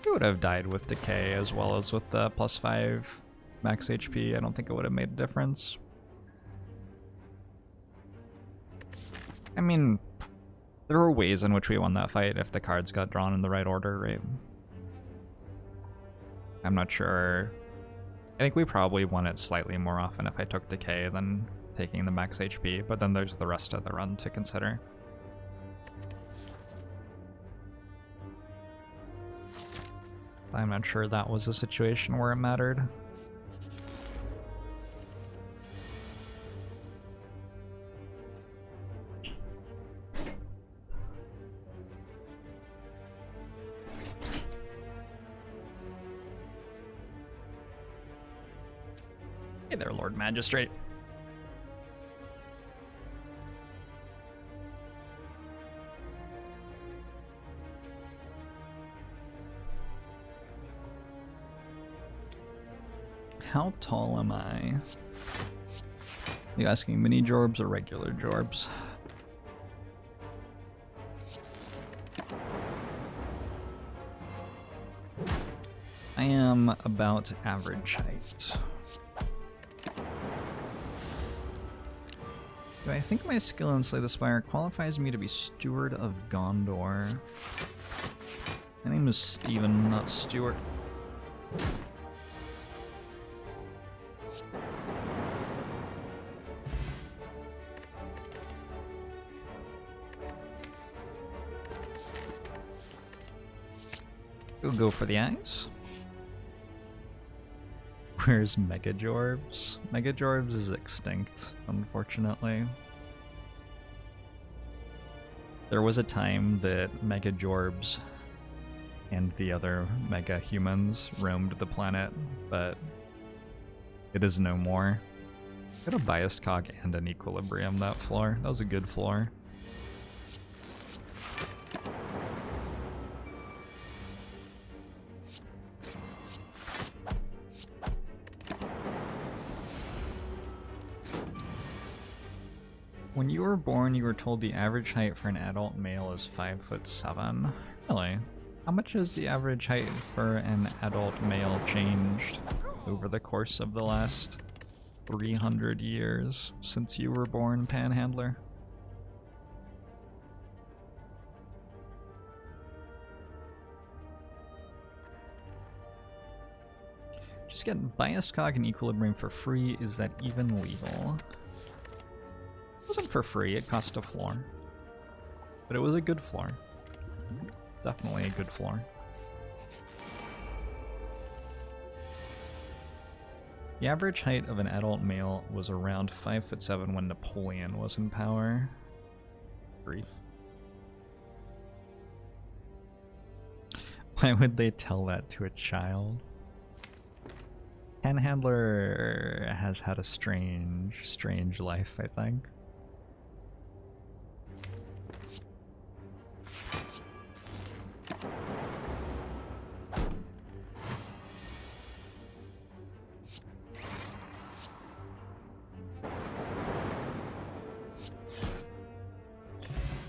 It would have died with decay as well as with the +5 max HP. I don't think it would have made a difference. I mean, there were ways in which we won that fight if the cards got drawn in the right order, right? I'm not sure. I think we probably won it slightly more often if I took decay than taking the max HP, but then there's the rest of the run to consider. I'm not sure that was a situation where it mattered. Hey there, Lord Magistrate. How tall am I? You asking mini Jorbs or regular Jorbs? I am about average height. Do I think my skill in Slay the Spire qualifies me to be Steward of Gondor? My name is Steven, not Stuart. We'll go for the eyes. Where's Mega Jorbs? Mega Jorbs is extinct, unfortunately. There was a time that Mega Jorbs and the other Mega Humans roamed the planet, but it is no more. Got a Biased Cog and an Equilibrium that floor. That was a good floor. When you were born, you were told the average height for an adult male is 5'7". Really? How much has the average height for an adult male changed over the course of the last 300 years since you were born, Panhandler? Just getting Biased Cog and Equilibrium for free, is that even legal? It wasn't for free, it cost a floor. But it was a good floor. Definitely a good floor. The average height of an adult male was around 5'7" when Napoleon was in power. Brief. Why would they tell that to a child? Panhandler has had a strange life, I think.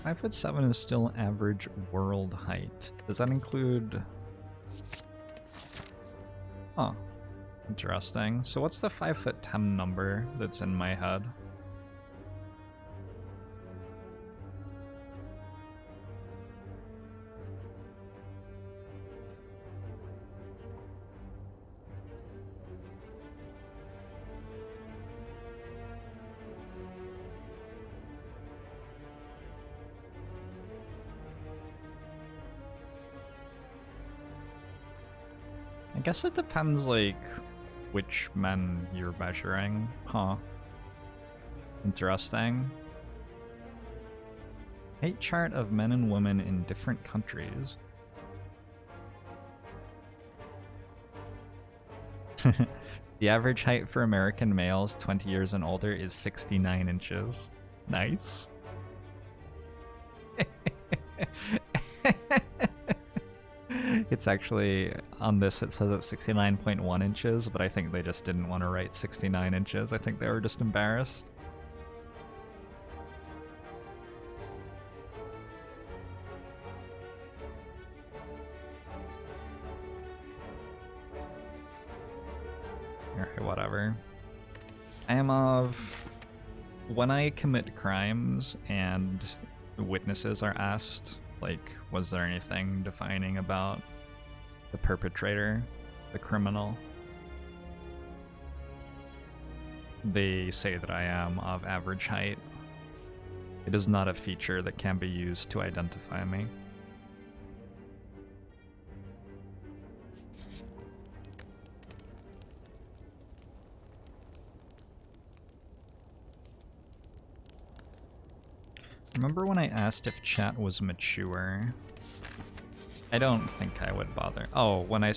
Five 5'7" is still average world height. Does that include... Oh, interesting. So what's the 5'10" number that's in my head? I guess it depends, like, which men you're measuring. Huh. Interesting. Height chart of men and women in different countries. The average height for American males 20 years and older is 69 inches. Nice. It's actually, on this it says it's 69.1 inches, but I think they just didn't want to write 69 inches. I think they were just embarrassed. Alright, whatever. I am of... When I commit crimes and witnesses are asked, like, was there anything defining about the perpetrator, the criminal? They say that I am of average height. It is not a feature that can be used to identify me. Remember when I asked if chat was mature? I don't think I would bother. Oh, when I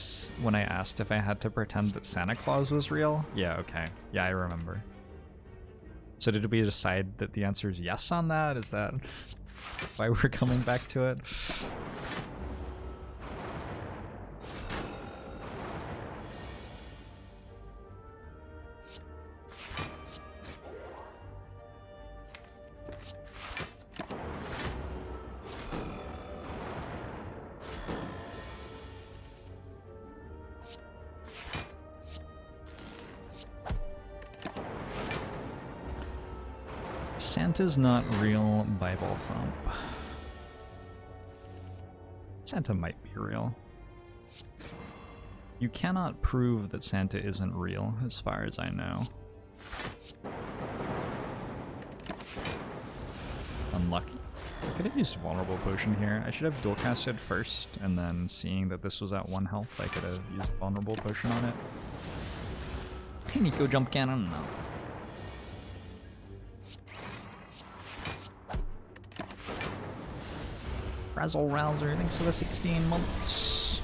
asked if I had to pretend that Santa Claus was real? Yeah, okay. Yeah, I remember. So did we decide that the answer is yes on that? Is that why we're coming back to it? Santa's not real, Bible thump. Santa might be real. You cannot prove that Santa isn't real, as far as I know. Unlucky. I could have used Vulnerable Potion here. I should have dual casted first, and then seeing that this was at 1 health, I could have used Vulnerable Potion on it. Hey Nico, jump cannon? No. Razzle Rouser, thanks for the 16 months.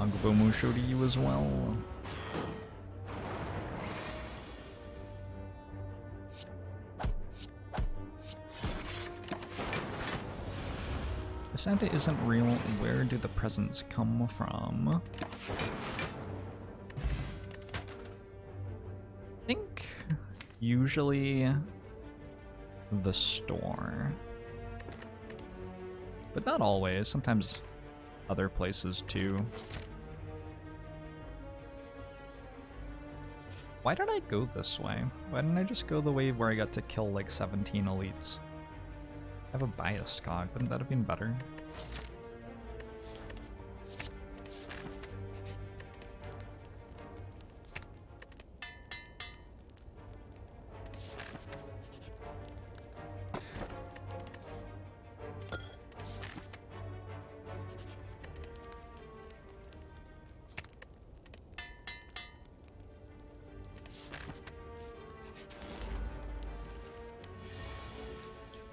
Agbomu show to you as well. If Santa isn't real, where do the presents come from? I think usually the store, but not always. Sometimes other places too. Why did I go this way? Why didn't I just go the way where I got to kill like 17 elites? I have a biased cog. Wouldn't that have been better?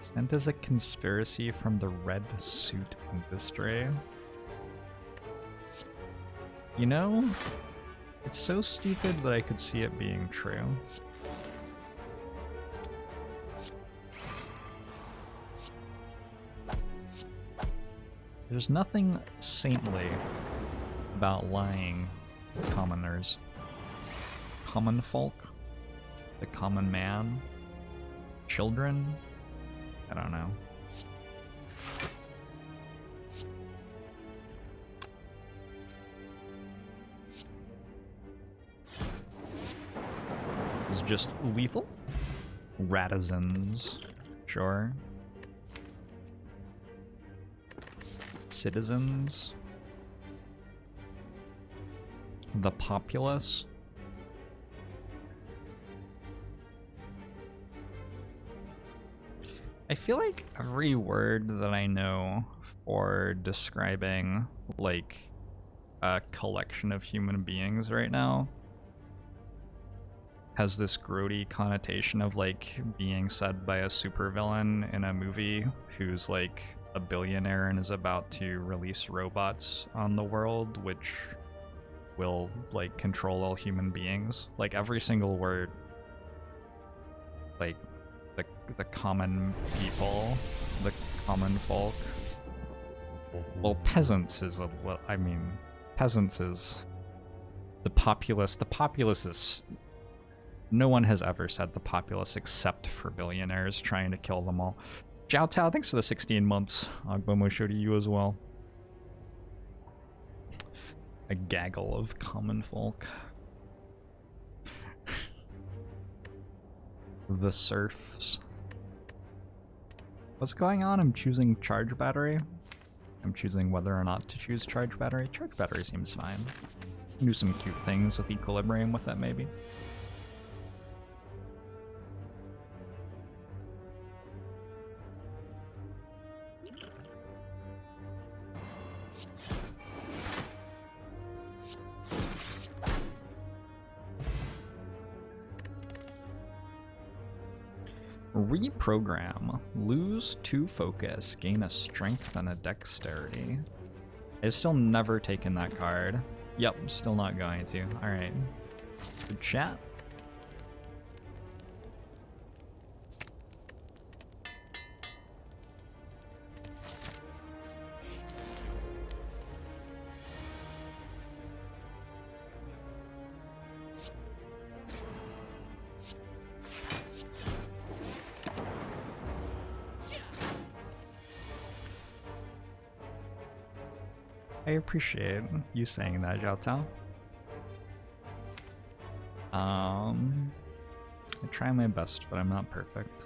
Santa's a conspiracy from the red suit industry. You know, it's so stupid that I could see it being true. There's nothing saintly about lying to commoners. Common folk? The common man? Children? I don't know. It's just lethal? Radizens. Sure. Citizens. The populace. I feel like every word that I know for describing, like, a collection of human beings right now has this grody connotation of, like, being said by a supervillain in a movie who's, like, a billionaire and is about to release robots on the world, which will, like, control all human beings. Like, every single word, like, the common people, the common folk. Well, peasants is a, well, I mean, peasants is the populace. The populace is, no one has ever said the populace except for billionaires trying to kill them all. Jiao Tao, thanks for the 16 months. Agbomo show to you as well. A gaggle of common folk. The serfs. What's going on? I'm choosing charge battery. I'm choosing whether or not to choose charge battery. Charge battery seems fine. Do some cute things with equilibrium with it, maybe. Reprogram. Lose 2 focus. Gain a strength and a dexterity. I've still never taken that card. Yep, still not going to. Alright. Good chat. I appreciate you saying that, Zhao Tao. I try my best, but I'm not perfect.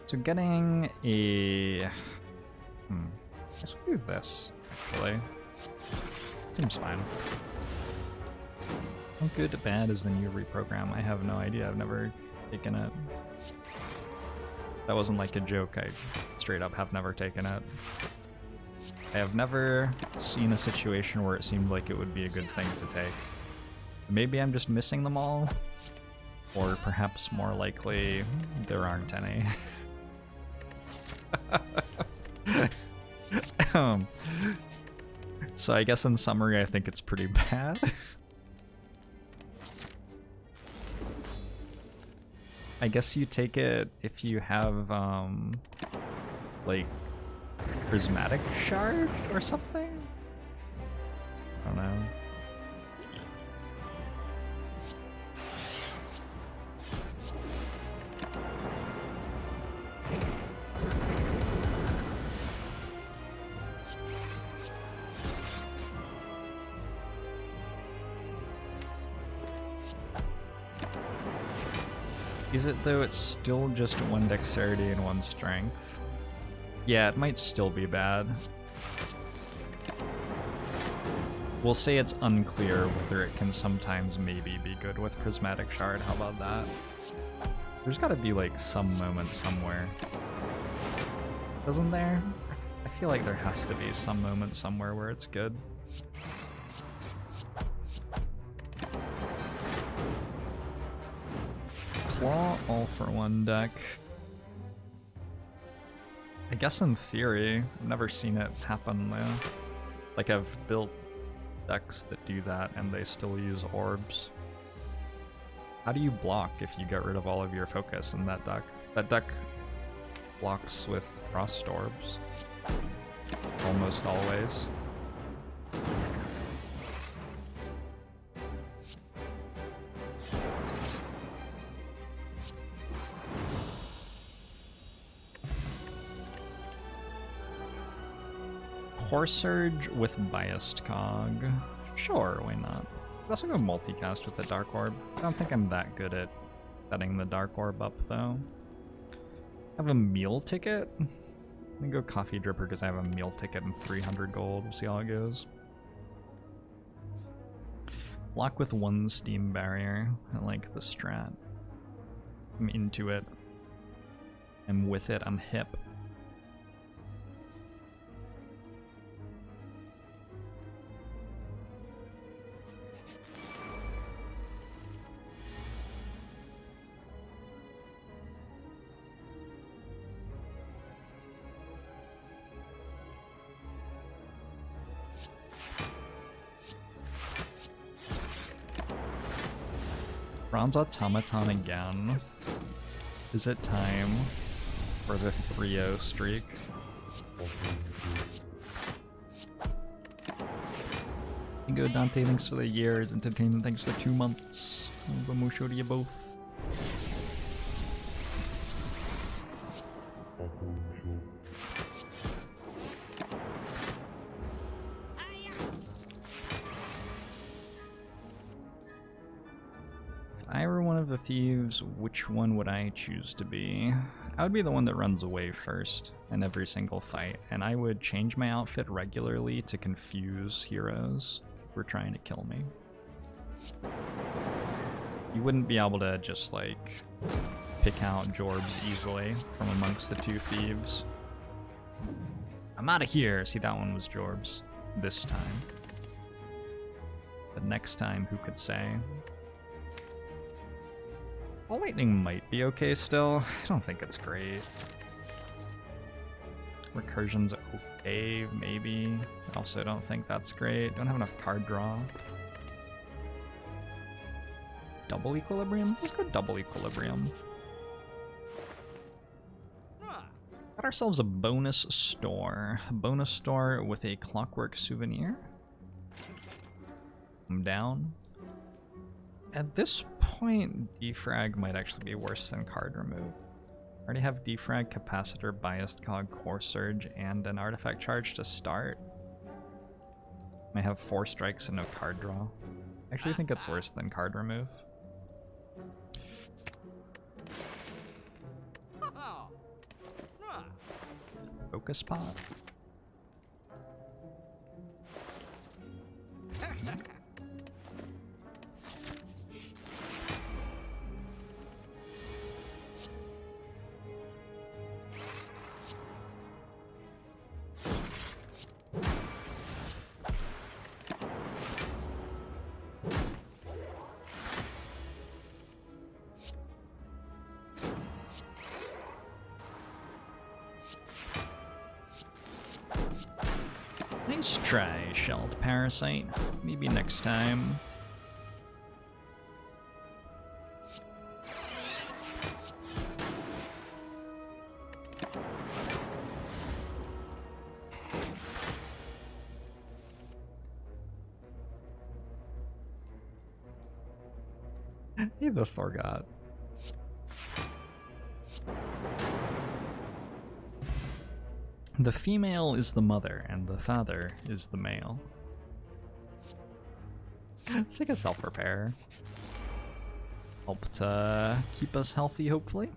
So getting a... Let's do this, actually. Seems fine. How good, bad is the new reprogram? I have no idea. I've never taken it. That wasn't like a joke. I straight up have never taken it. I have never seen a situation where it seemed like it would be a good thing to take. Maybe I'm just missing them all, or perhaps more likely there aren't any. So I guess in summary, I think it's pretty bad. I guess you take it if you have, like, prismatic shard or something? I don't know. Is it though? It's still just 1 dexterity and 1 strength. Yeah, it might still be bad. We'll say it's unclear whether it can sometimes maybe be good with Prismatic Shard. How about that? There's gotta be like some moment somewhere. Doesn't there? I feel like there has to be some moment somewhere where it's good. Claw all for 1 deck. I guess in theory, I've never seen it happen though. Like I've built decks that do that and they still use orbs. How do you block if you get rid of all of your focus in that deck? That deck blocks with frost orbs. Almost always. Core Surge with Biased Cog. Sure, why not? I'd also go multicast with the Dark Orb. I don't think I'm that good at setting the Dark Orb up, though. I have a meal ticket? Let me go Coffee Dripper because I have a meal ticket and 300 gold. We'll see how it goes. Block with 1 Steam Barrier. I like the strat. I'm into it. I'm with it. I'm hip. Bronze Automaton again. Is it time for the 3-0 streak? Bingo Dante, thanks for the years. Entertainment, thanks for the 2 months. Bamusho to you both. I were one of the thieves, which one would I choose to be? I would be the one that runs away first in every single fight, and I would change my outfit regularly to confuse heroes who are trying to kill me. You wouldn't be able to just, like, pick out Jorbs easily from amongst the two thieves. I'm out of here! See, that one was Jorbs. This time. But next time, who could say? Well, lightning might be okay still. I don't think it's great. Recursion's okay, maybe. I also don't think that's great. Don't have enough card draw. Double equilibrium? Let's go double equilibrium. Got ourselves a bonus store. A bonus store with a clockwork souvenir. I'm down. At this point, defrag might actually be worse than card remove. I already have defrag, capacitor, biased cog, core surge, and an artifact charge to start. I have 4 strikes and no card draw. I actually think it's worse than card remove. Focus pot. Nice try, Shelled Parasite. Maybe next time. Hey, the Thorgot. The female is the mother, and the father is the male. It's like a self-repair. Help to keep us healthy, hopefully.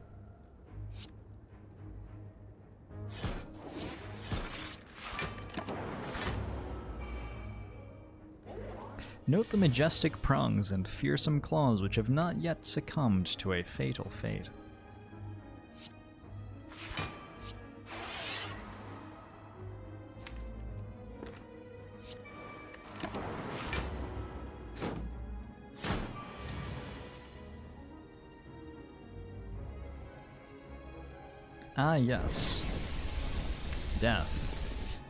Note the majestic prongs and fearsome claws which have not yet succumbed to a fatal fate. Ah, yes. Death.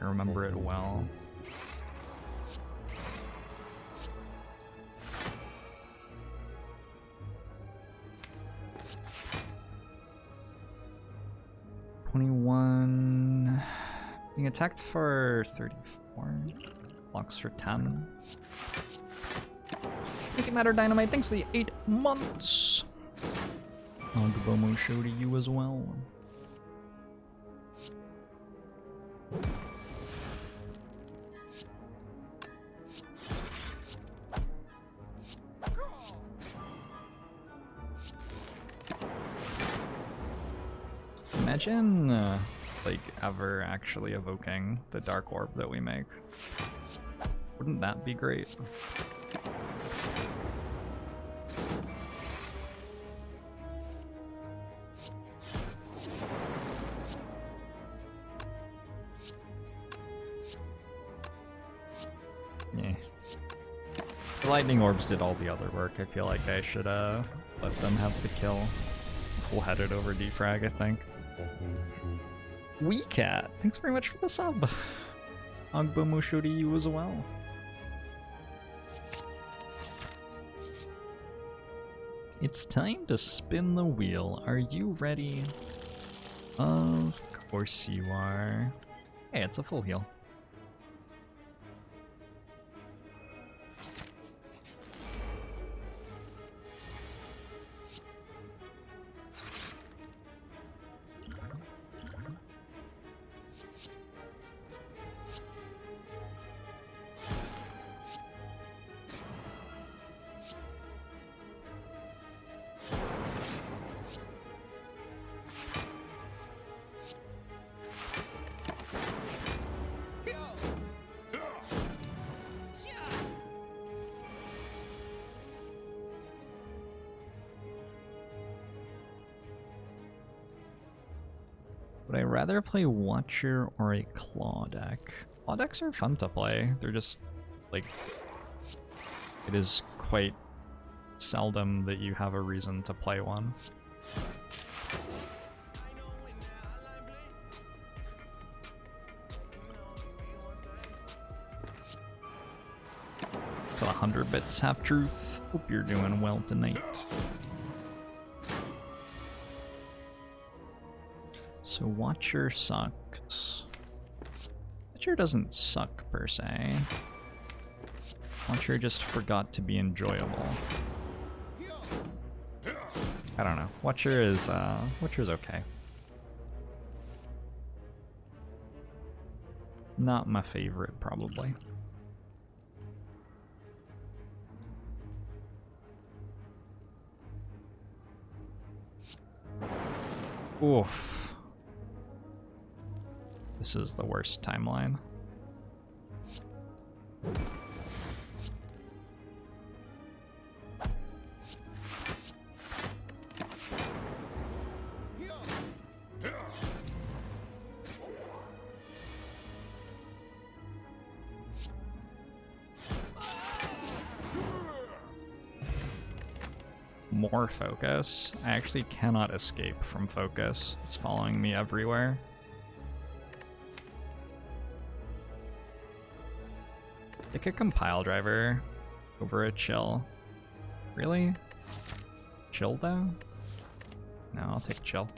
I remember it well. Being attacked for 34. Blocks for 10. Antimatter Dynamite, thanks for the 8 months! Agbomo show to you as well. Imagine, like, ever actually evoking the Dark Orb that we make. Wouldn't that be great? Yeah. The Lightning Orbs did all the other work. I feel like I should let them have the kill. We'll head it over defrag, I think. Weecat, thanks very much for the sub. Agbomo show to you as well. It's time to spin the wheel. Are you ready? Of course you are. Hey, it's a full heal. Would I rather play Watcher or a Claw deck? Claw decks are fun to play. They're just, like, it is quite seldom that you have a reason to play one. So 100 bits half truth. Hope you're doing well tonight. So Watcher sucks. Watcher doesn't suck per se. Watcher just forgot to be enjoyable. I don't know. Watcher's okay. Not my favorite, probably. Oof. This is the worst timeline. More focus. I actually cannot escape from focus. It's following me everywhere. Pick a compile driver over a chill. Really? Chill though? No, I'll take chill.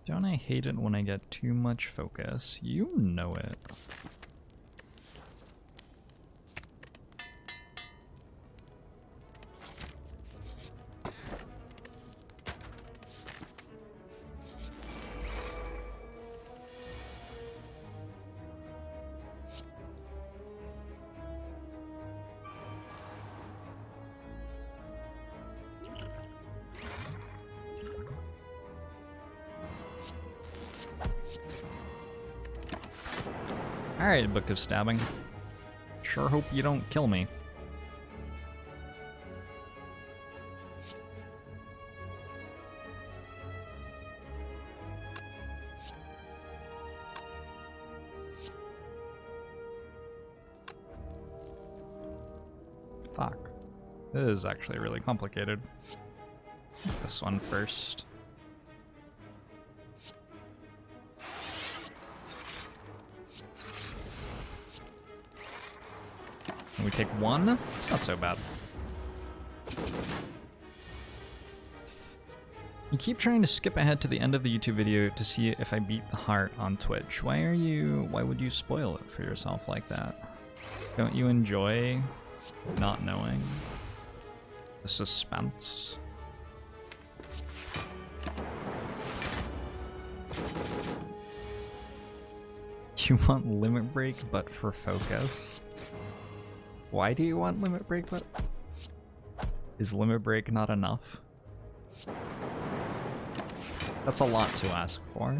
Don't I hate it when I get too much focus? You know it. Alright, Book of Stabbing. Sure hope you don't kill me. Fuck. This is actually really complicated. This one first. We take one? It's not so bad. You keep trying to skip ahead to the end of the YouTube video to see if I beat the heart on Twitch. Why would you spoil it for yourself like that? Don't you enjoy not knowing the suspense? You want Limit Break but for focus? Why do you want Limit Break but? Is Limit Break not enough? That's a lot to ask for.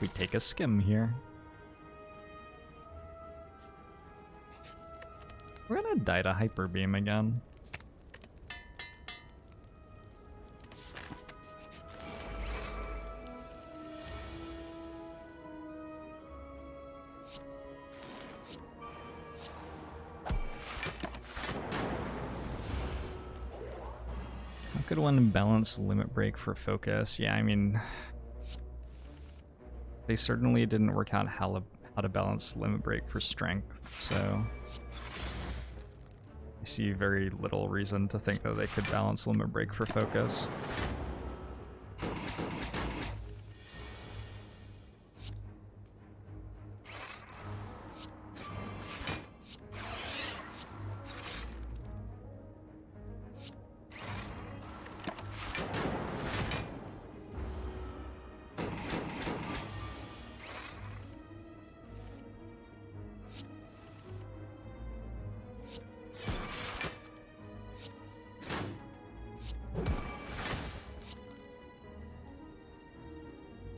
We take a skim here. We're gonna die to Hyper Beam again. Good one, balance Limit Break for focus. Yeah, I mean, they certainly didn't work out how to balance Limit Break for strength, so I see very little reason to think that they could balance Limit Break for focus.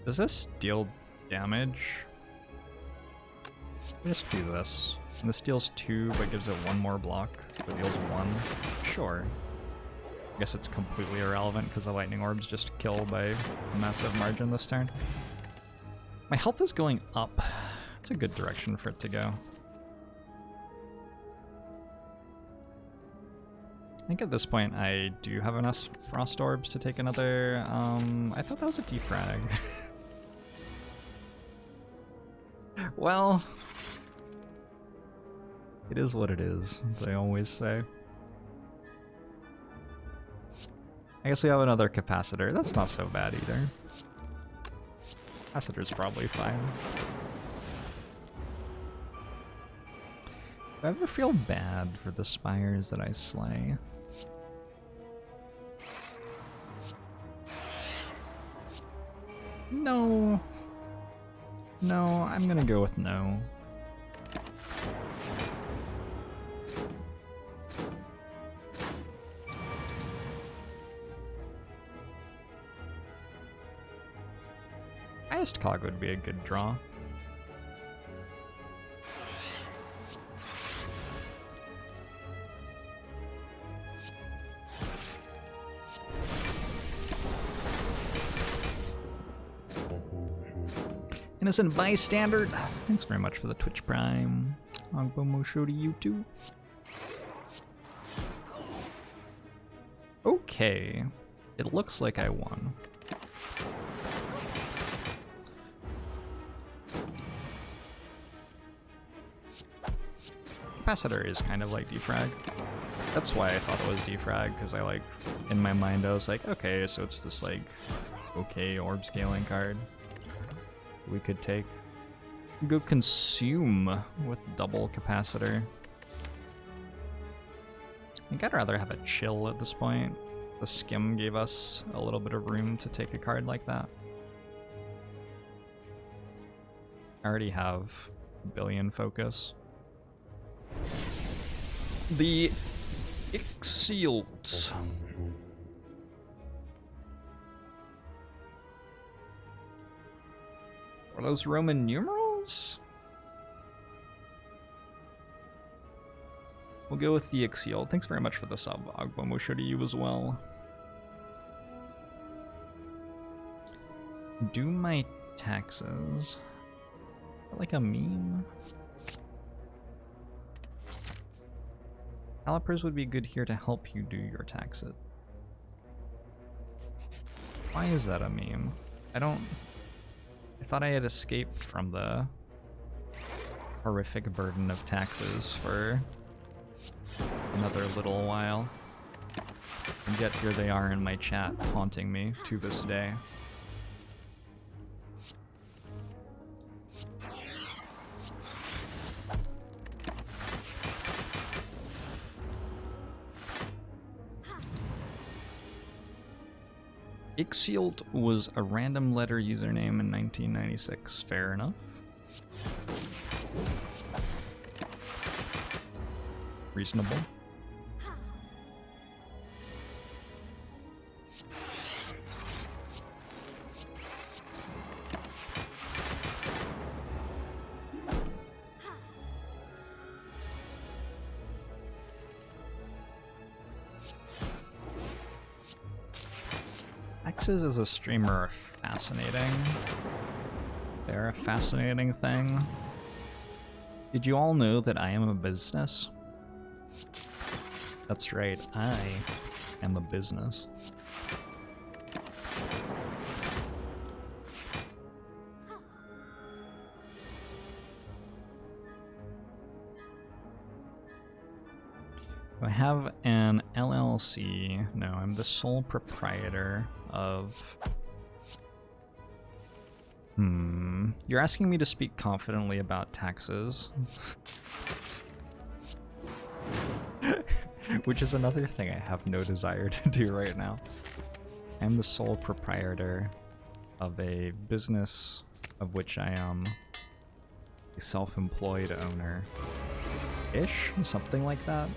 Does this deal damage? Just do this. And this deals 2 but gives it 1 more block. So it deals 1. Sure. I guess it's completely irrelevant because the lightning orbs just kill by a massive margin this turn. My health is going up. It's a good direction for it to go. I think at this point I do have enough frost orbs to take another, I thought that was a defrag. Well, it is what it is, as I always say. I guess we have another capacitor. That's not so bad either. Capacitor's probably fine. Do I ever feel bad for the spires that I slay? No. No, I'm gonna go with no. Highest cog would be a good draw. Innocent bystander. Thanks very much for the Twitch Prime. Agbomo show to you too. Okay. It looks like I won. Capacitor is kind of like defrag. That's why I thought it was defrag, because I like, in my mind I was like, okay, so it's this like, okay orb scaling card we could take. Go consume with double capacitor. I think I'd rather have a chill at this point. The skim gave us a little bit of room to take a card like that. I already have a billion focus. The Ixilt. Are those Roman numerals? We'll go with the Ixilt. Thanks very much for the sub, Agbomo show to you as well. Do my taxes. Like a meme? Calipers would be good here to help you do your taxes. Why is that a meme? I thought I had escaped from the horrific burden of taxes for another little while. And yet here they are in my chat, haunting me to this day. Ixilt was a random letter username in 1996. Fair enough. Reasonable. X's as a streamer are fascinating. They're a fascinating thing. Did you all know that I am a business? That's right, I am a business. Do I have an LLC? No, I'm the sole proprietor of... You're asking me to speak confidently about taxes. Which is another thing I have no desire to do right now. I'm the sole proprietor of a business of which I am a self-employed owner-ish, something like that.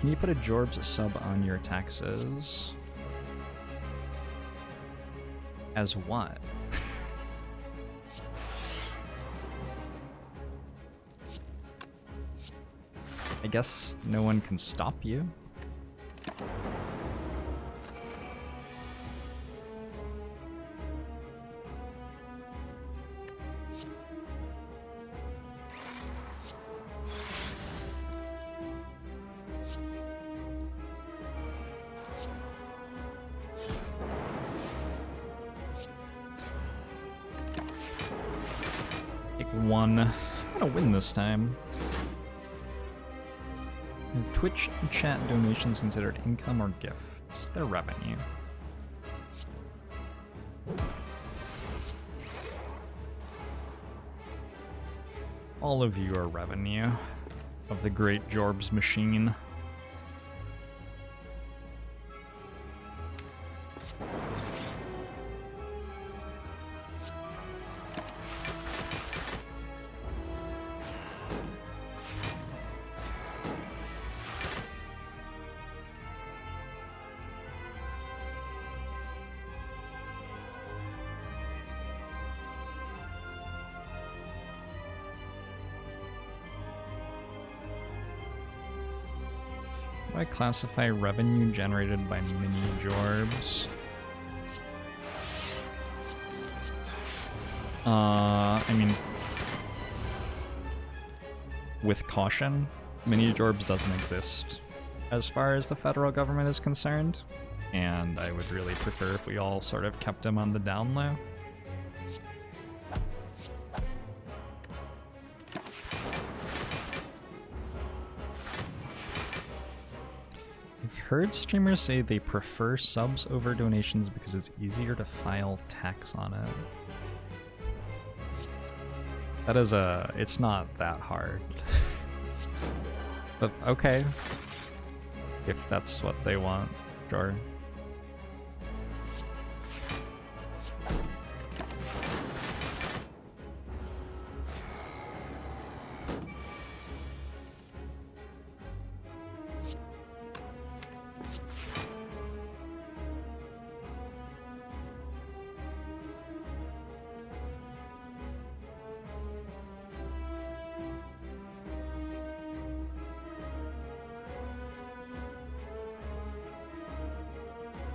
Can you put a Jorbs sub on your taxes? As what? I guess no one can stop you. Take one. I'm gonna win this time. Are Twitch chat donations considered income or gifts? They're revenue. All of you are revenue of the great Jorbs machine. Do I classify revenue generated by mini Jorbs? I mean, with caution, mini Jorbs doesn't exist as far as the federal government is concerned, and I would really prefer if we all sort of kept him on the down low. I've heard streamers say they prefer subs over donations because it's easier to file tax on it. That is it's not that hard. But okay. If that's what they want, sure.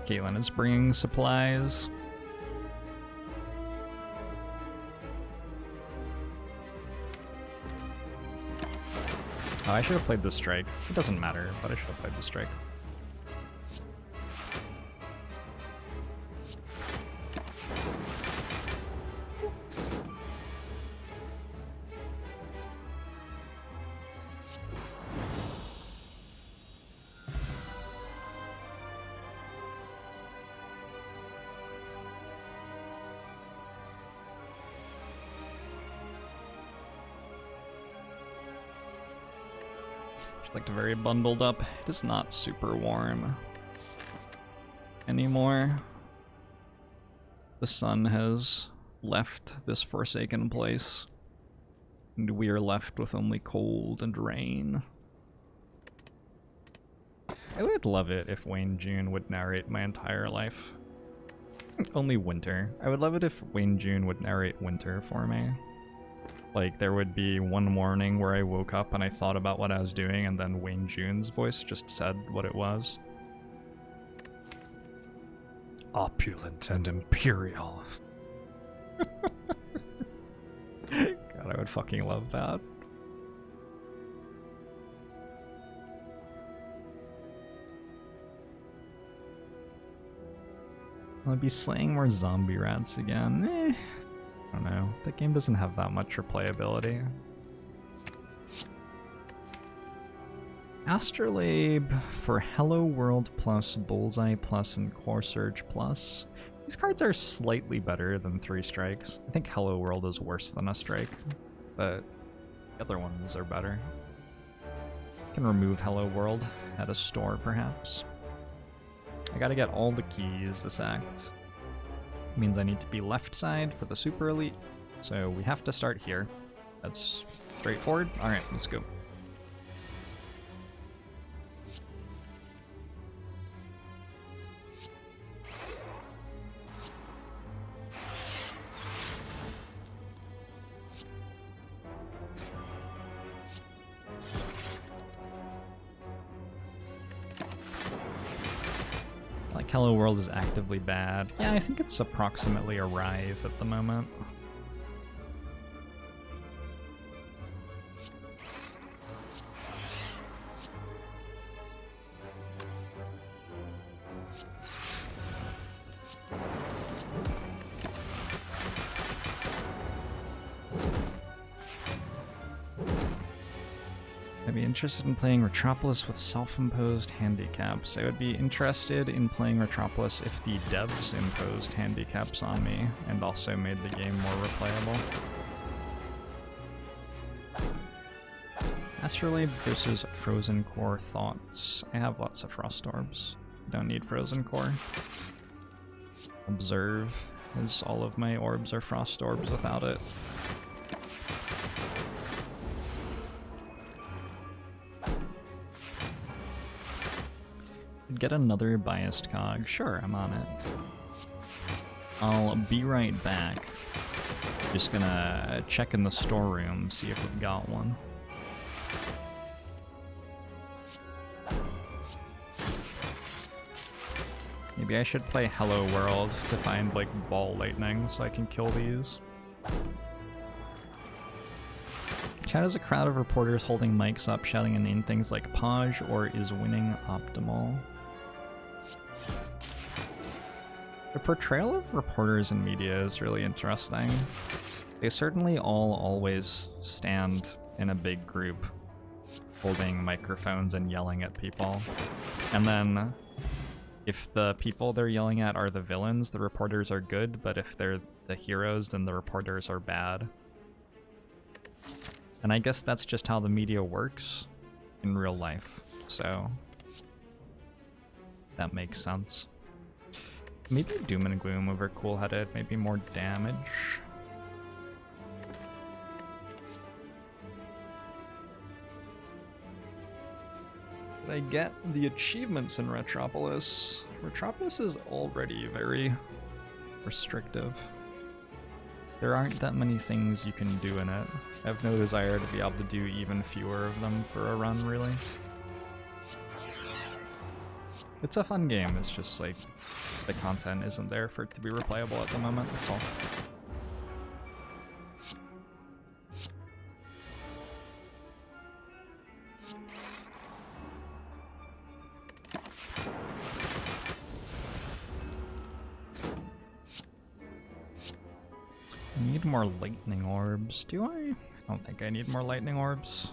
Caitlin is bringing supplies. Oh, I should have played the strike. It doesn't matter, but I should have played the strike. Like very bundled up. It is not super warm anymore. The sun has left this forsaken place, and we are left with only cold and rain. I would love it if Wayne June would narrate my entire life. Only winter. I would love it if Wayne June would narrate winter for me. Like, there would be one morning where I woke up and I thought about what I was doing, and then Wayne June's voice just said what it was. Opulent and imperial. God, I would fucking love that. I'll be slaying more zombie rats again. I don't know. That game doesn't have that much replayability. Astrolabe for Hello World Plus, Bullseye Plus, and Core Surge Plus. These cards are slightly better than 3 strikes. I think Hello World is worse than a strike, but the other ones are better. I can remove Hello World at a store, perhaps. I gotta get all the keys this act. Means I need to be left side for the super elite, so we have to start here. That's straightforward. All right, let's go. Hello World is actively bad. Yeah, I think it's approximately Arrive at the moment. I'd be interested in playing Retropolis with self-imposed handicaps. I would be interested in playing Retropolis if the devs imposed handicaps on me and also made the game more replayable. Astrolabe versus Frozen Core thoughts. I have lots of Frost Orbs. Don't need Frozen Core. Observe, as all of my orbs are Frost Orbs without it. Get another biased cog. Sure, I'm on it. I'll be right back. Just gonna check in the storeroom, see if we've got one. Maybe I should play Hello World to find, like, ball lightning so I can kill these. Chat is a crowd of reporters holding mics up, shouting inane things like Paj or is winning optimal. The portrayal of reporters in media is really interesting. They certainly all always stand in a big group, holding microphones and yelling at people. And then, if the people they're yelling at are the villains, the reporters are good, but if they're the heroes, then the reporters are bad. And I guess that's just how the media works in real life, so that makes sense. Maybe Doom and Gloom over Cool-Headed, maybe more damage. Did I get the achievements in Retropolis? Retropolis is already very restrictive. There aren't that many things you can do in it. I have no desire to be able to do even fewer of them for a run, really. It's a fun game, it's just like the content isn't there for it to be replayable at the moment, that's all. I need more lightning orbs, do I? I don't think I need more lightning orbs.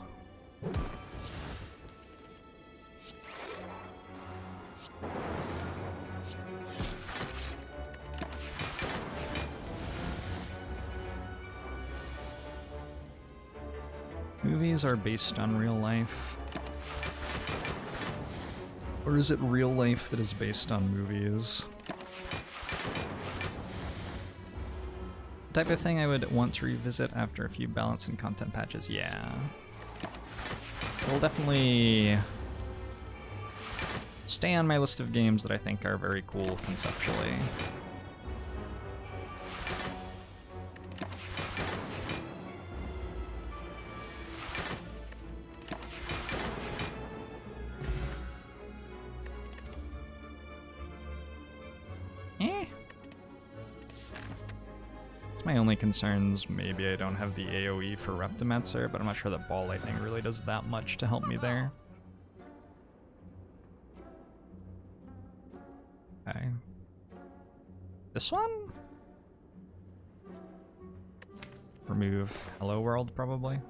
Movies are based on real life. Or is it real life that is based on movies? The type of thing I would want to revisit after a few balance and content patches, yeah. It'll definitely stay on my list of games that I think are very cool conceptually. My only concerns, maybe I don't have the AoE for Reptimetzer, but I'm not sure that Ball Lightning really does that much to help me there. Okay. This one? Remove Hello World, probably.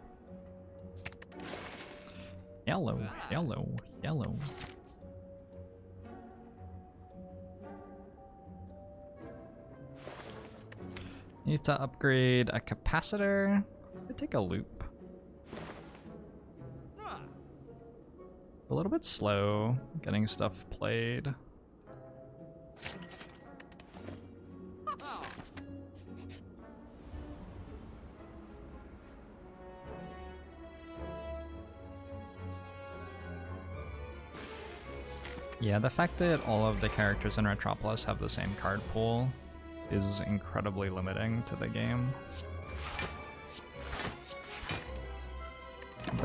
Yellow, yellow, yellow. Need to upgrade a capacitor. Could take a loop. A little bit slow getting stuff played. Yeah, the fact that all of the characters in Retropolis have the same card pool is incredibly limiting to the game.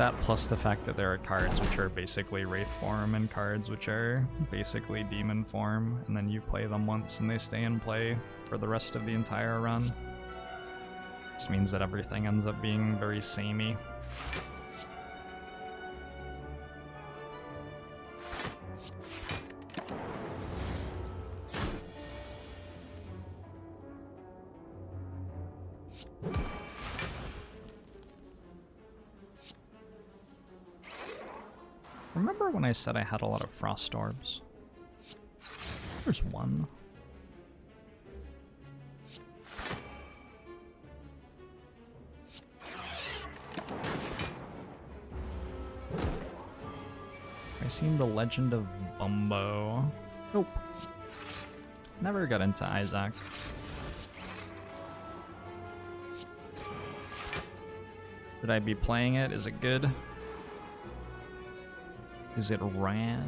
That plus the fact that there are cards which are basically Wraith form and cards which are basically Demon form, and then you play them once and they stay in play for the rest of the entire run. This means that everything ends up being very samey. Remember when I said I had a lot of frost orbs? There's one. I seen the Legend of Bumbo. Nope. Never got into Isaac. Should I be playing it? Is it good? Is it rad?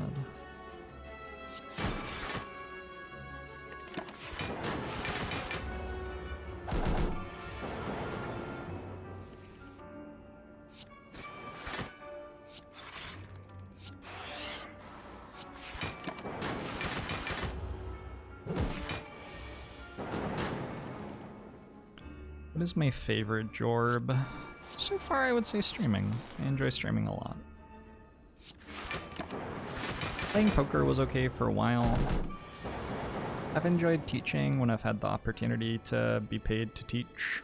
What is my favorite Jorb? So far I would say streaming. I enjoy streaming a lot. Playing poker was okay for a while. I've enjoyed teaching when I've had the opportunity to be paid to teach.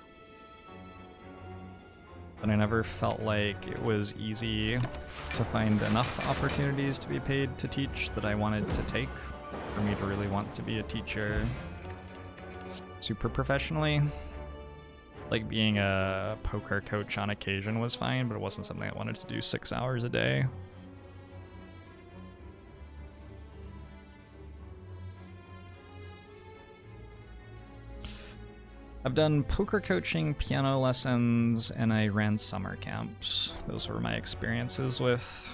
But I never felt like it was easy to find enough opportunities to be paid to teach that I wanted to take for me to really want to be a teacher super professionally. Like being a poker coach on occasion was fine, but it wasn't something I wanted to do 6 hours a day. I've done poker coaching, piano lessons, and I ran summer camps. Those were my experiences with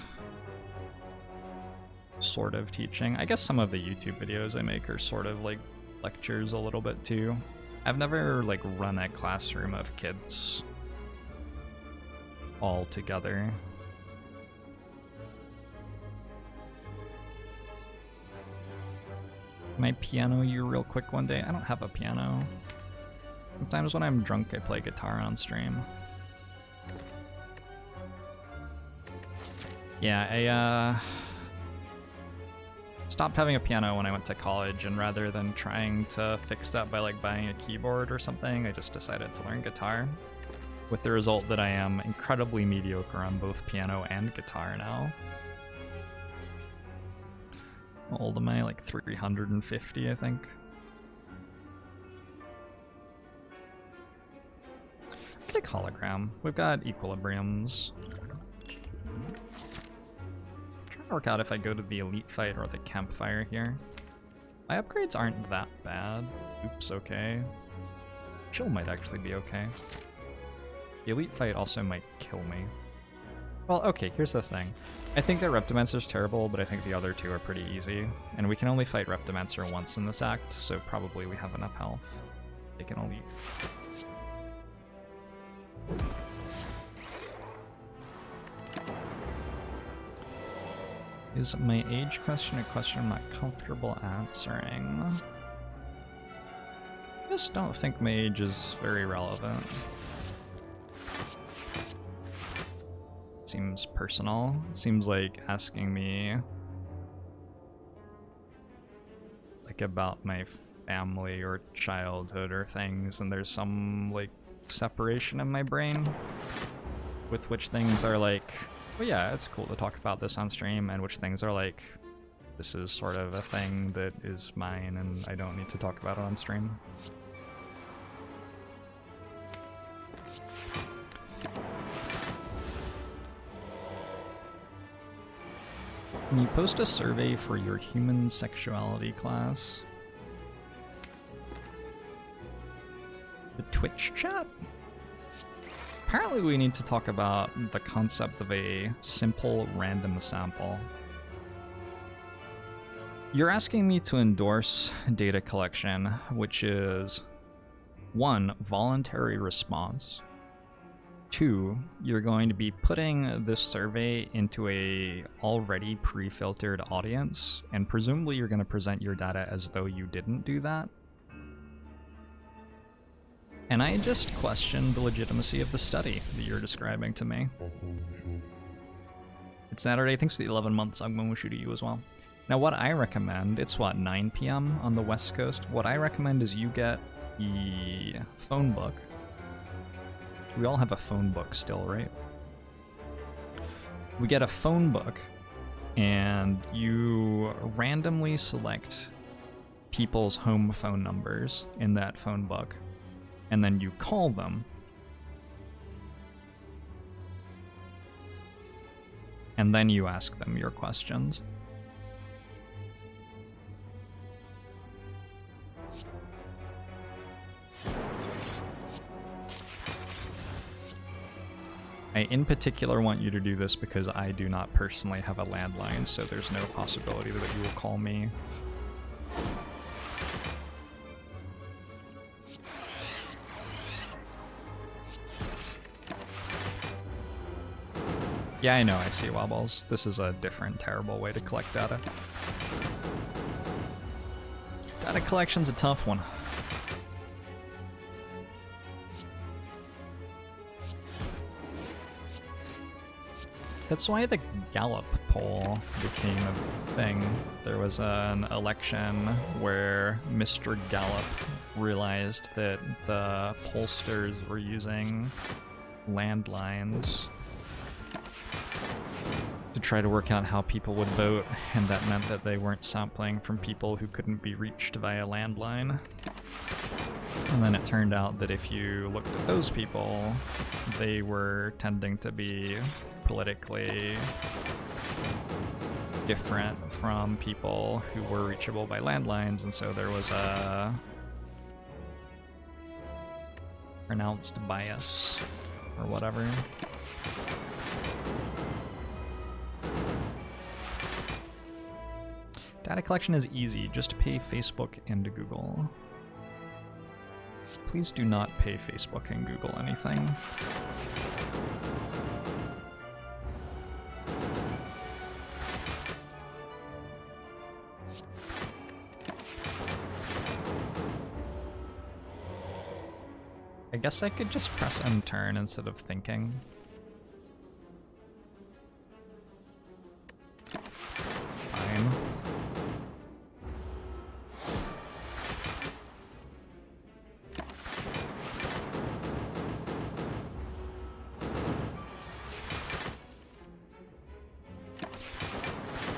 sort of teaching. I guess some of the YouTube videos I make are sort of like lectures a little bit too. I've never like run a classroom of kids all together. Can I piano you real quick one day? I don't have a piano. Sometimes when I'm drunk, I play guitar on stream. Yeah, I stopped having a piano when I went to college, and rather than trying to fix that by like buying a keyboard or something, I just decided to learn guitar. With the result that I am incredibly mediocre on both piano and guitar now. How old am I? Like 350, I think. Like hologram. We've got equilibriums. I'm trying to work out if I go to the elite fight or the campfire here. My upgrades aren't that bad. Oops, okay. Chill might actually be okay. The elite fight also might kill me. Well, okay, here's the thing. I think that Reptimancer's terrible, but I think the other two are pretty easy. And we can only fight Reptimancer once in this act, so probably we have enough health. Take an elite. Is my age question a question I'm not comfortable answering? I just don't think my age is very relevant. Seems personal. It seems like asking me like about my family or childhood or things, and there's some like separation in my brain with which things are like, well, yeah, it's cool to talk about this on stream, and which things are like, this is sort of a thing that is mine and I don't need to talk about it on stream. Can you post a survey for your human sexuality class? The Twitch chat? Apparently we need to talk about the concept of a simple random sample. You're asking me to endorse data collection, which is 1, voluntary response, 2, you're going to be putting this survey into a already pre-filtered audience, and presumably you're going to present your data as though you didn't do that. And I just questioned the legitimacy of the study that you're describing to me. It's Saturday, thanks for the 11 months, Agmamushu to you as well. Now what I recommend, it's what, 9 p.m. on the West Coast? What I recommend is you get the phone book. We all have a phone book still, right? We get a phone book, and you randomly select people's home phone numbers in that phone book, and then you call them. And then you ask them your questions. I in particular want you to do this because I do not personally have a landline, so there's no possibility that you will call me. Yeah, I know, I see wobbles. This is a different, terrible way to collect data. Data collection's a tough one. That's why the Gallup poll became a thing. There was an election where Mr. Gallup realized that the pollsters were using landlines to try to work out how people would vote, and that meant that they weren't sampling from people who couldn't be reached via landline. And then it turned out that if you looked at those people, they were tending to be politically different from people who were reachable by landlines, and so there was a pronounced bias or whatever. Data collection is easy, just pay Facebook and Google. Please do not pay Facebook and Google anything. I guess I could just press and turn instead of thinking. Fine.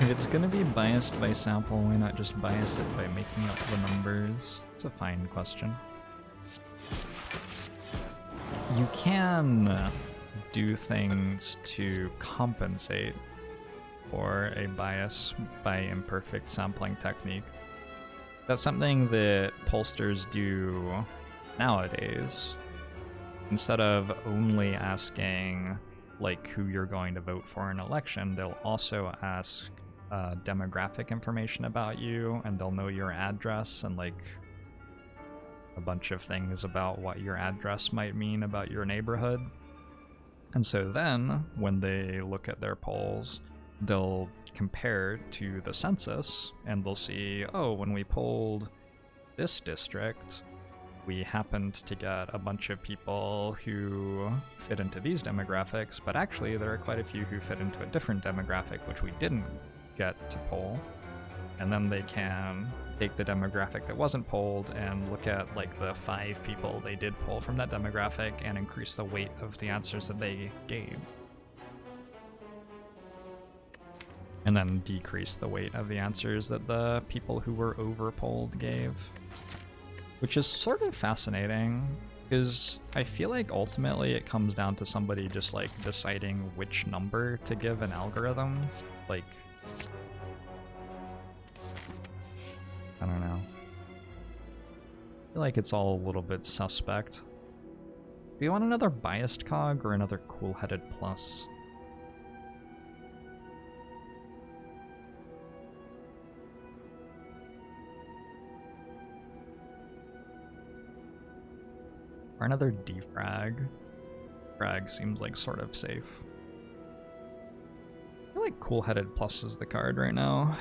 If it's gonna be biased by sample, why not just bias it by making up the numbers? It's a fine question. You can do things to compensate for a bias by imperfect sampling technique. That's something that pollsters do nowadays. Instead of only asking like who you're going to vote for in an election, they'll also ask demographic information about you, and they'll know your address and like a bunch of things about what your address might mean about your neighborhood. And so then when they look at their polls, they'll compare to the census, and they'll see, oh, when we polled this district, we happened to get a bunch of people who fit into these demographics, but actually there are quite a few who fit into a different demographic which we didn't get to poll. And then they can take the demographic that wasn't polled and look at like the 5 people they did poll from that demographic and increase the weight of the answers that they gave. And then decrease the weight of the answers that the people who were over-polled gave. Which is sort of fascinating, because I feel like ultimately it comes down to somebody just like deciding which number to give an algorithm. Like, I don't know. I feel like it's all a little bit suspect. Do you want another biased cog or another cool-headed plus? Or another defrag? Frag seems like sort of safe. I feel like Cool-Headed Plus is the card right now.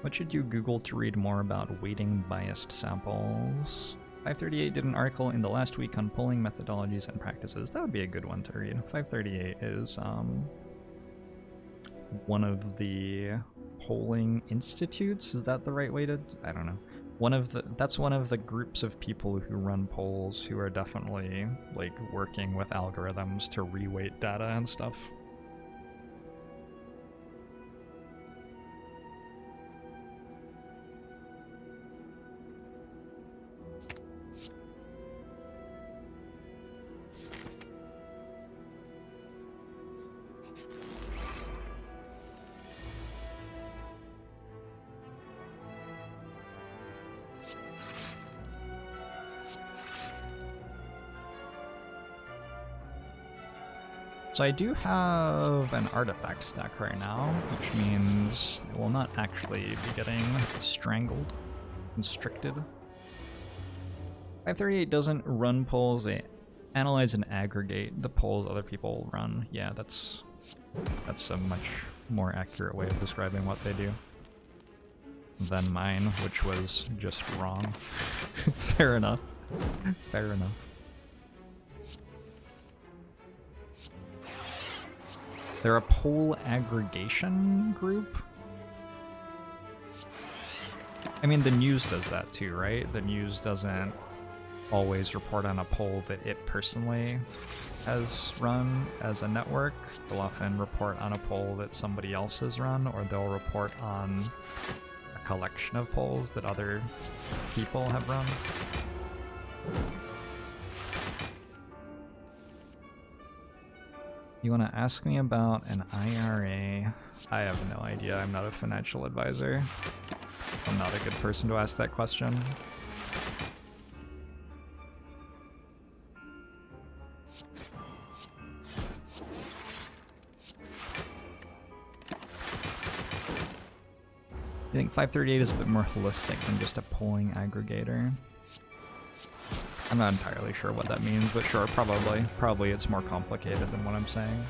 What should you Google to read more about weighting biased samples? 538 did an article in the last week on polling methodologies and practices. That would be a good one to read. 538 is one of the polling institutes. Is that the right way to? I don't know. That's one of the groups of people who run polls who are definitely like working with algorithms to reweight data and stuff. So I do have an artifact stack right now, which means it will not actually be getting strangled, constricted. 538 doesn't run polls, they analyze and aggregate the polls other people run. Yeah, that's a much more accurate way of describing what they do than mine, which was just wrong. Fair enough. Fair enough. They're a poll aggregation group? I mean, the news does that too, right? The news doesn't always report on a poll that it personally has run as a network. They'll often report on a poll that somebody else has run, or they'll report on a collection of polls that other people have run. You want to ask me about an IRA? I have no idea. I'm not a financial advisor. I'm not a good person to ask that question. I think 538 is a bit more holistic than just a polling aggregator. I'm not entirely sure what that means, but sure, probably. Probably it's more complicated than what I'm saying.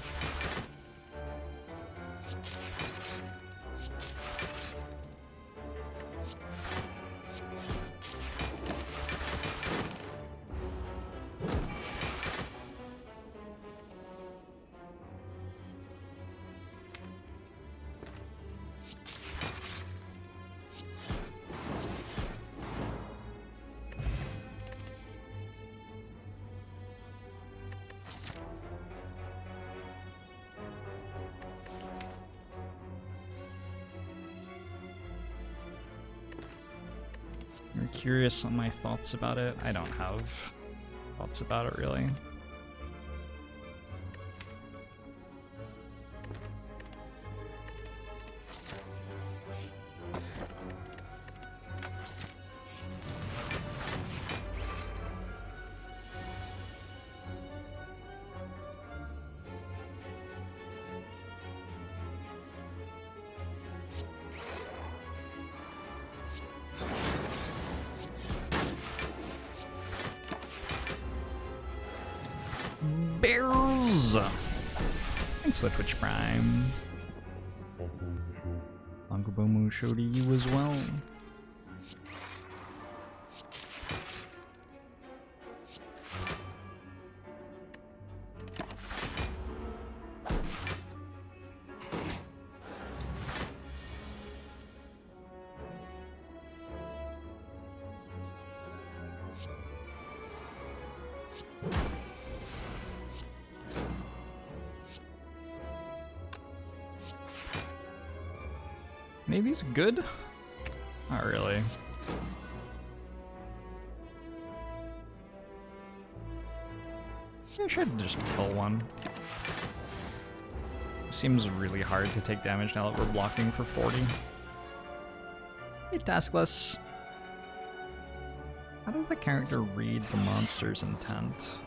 You're curious on my thoughts about it? I don't have thoughts about it, really. Bears! Thanks for the Twitch Prime. Uncle Bomu show to you as well. Navy's good? Not really. I should just kill one. Seems really hard to take damage now that we're blocking for 40. Hey, Taskless. How does the character read the monster's intent?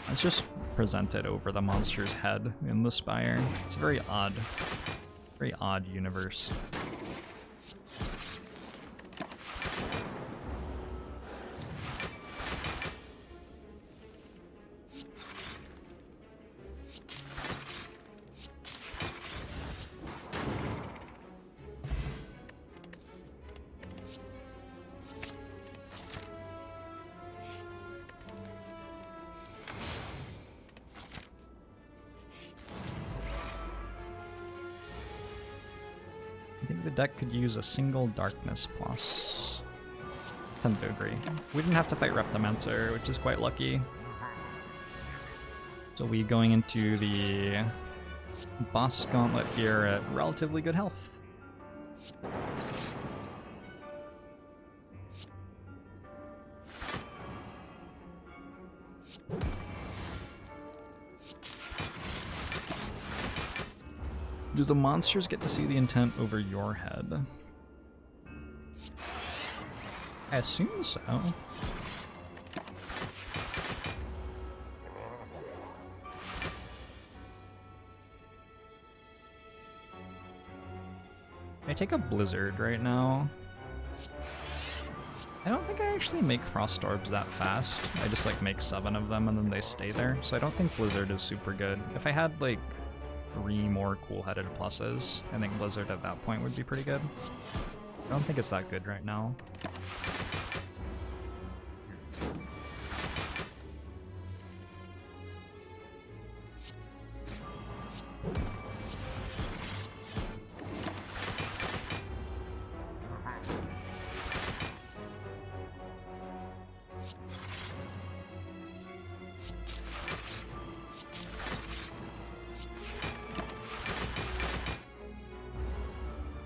It's just presented over the monster's head in the Spire. It's a very odd universe. I think the deck could use a single darkness plus. Tend to agree. We didn't have to fight Reptimancer, which is quite lucky. So we going into the boss gauntlet here at relatively good health. Do the monsters get to see the intent over your head? I assume so. I take a Blizzard right now. I don't think I actually make Frost Orbs that fast. I just like make 7 of them and then they stay there. So I don't think Blizzard is super good. If I had like 3 more cool-headed pluses, I think Blizzard at that point would be pretty good. I don't think it's that good right now.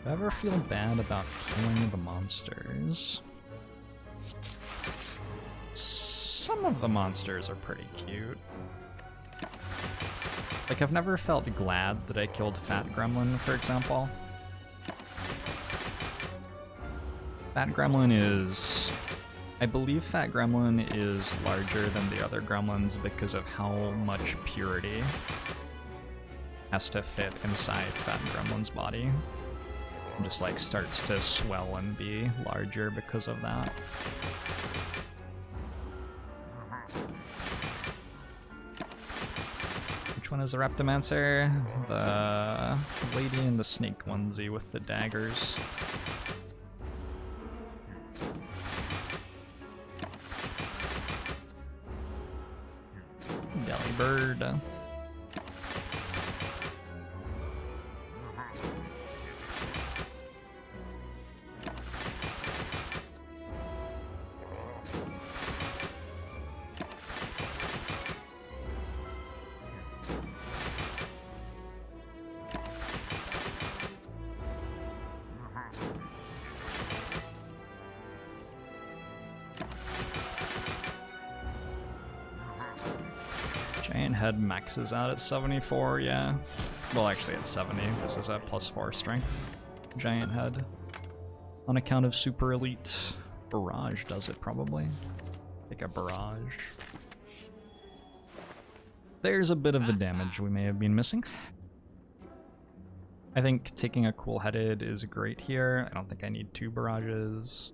If I ever feel bad about killing the monsters, some of the monsters are pretty cute. Like, I've never felt glad that I killed Fat Gremlin, for example. Fat Gremlin is... I believe Fat Gremlin is larger than the other gremlins because of how much purity has to fit inside Fat Gremlin's body. And just like starts to swell and be larger because of that. Which one is the Reptimancer? The lady in the snake onesie with the daggers. Delibird. Giant head maxes out at 74, yeah. Well, actually at 70. This is a +4 strength giant head. On account of super elite. Barrage does it, probably. Take a barrage. There's a bit of the damage we may have been missing. I think taking a cool-headed is great here. I don't think I need 2 barrages.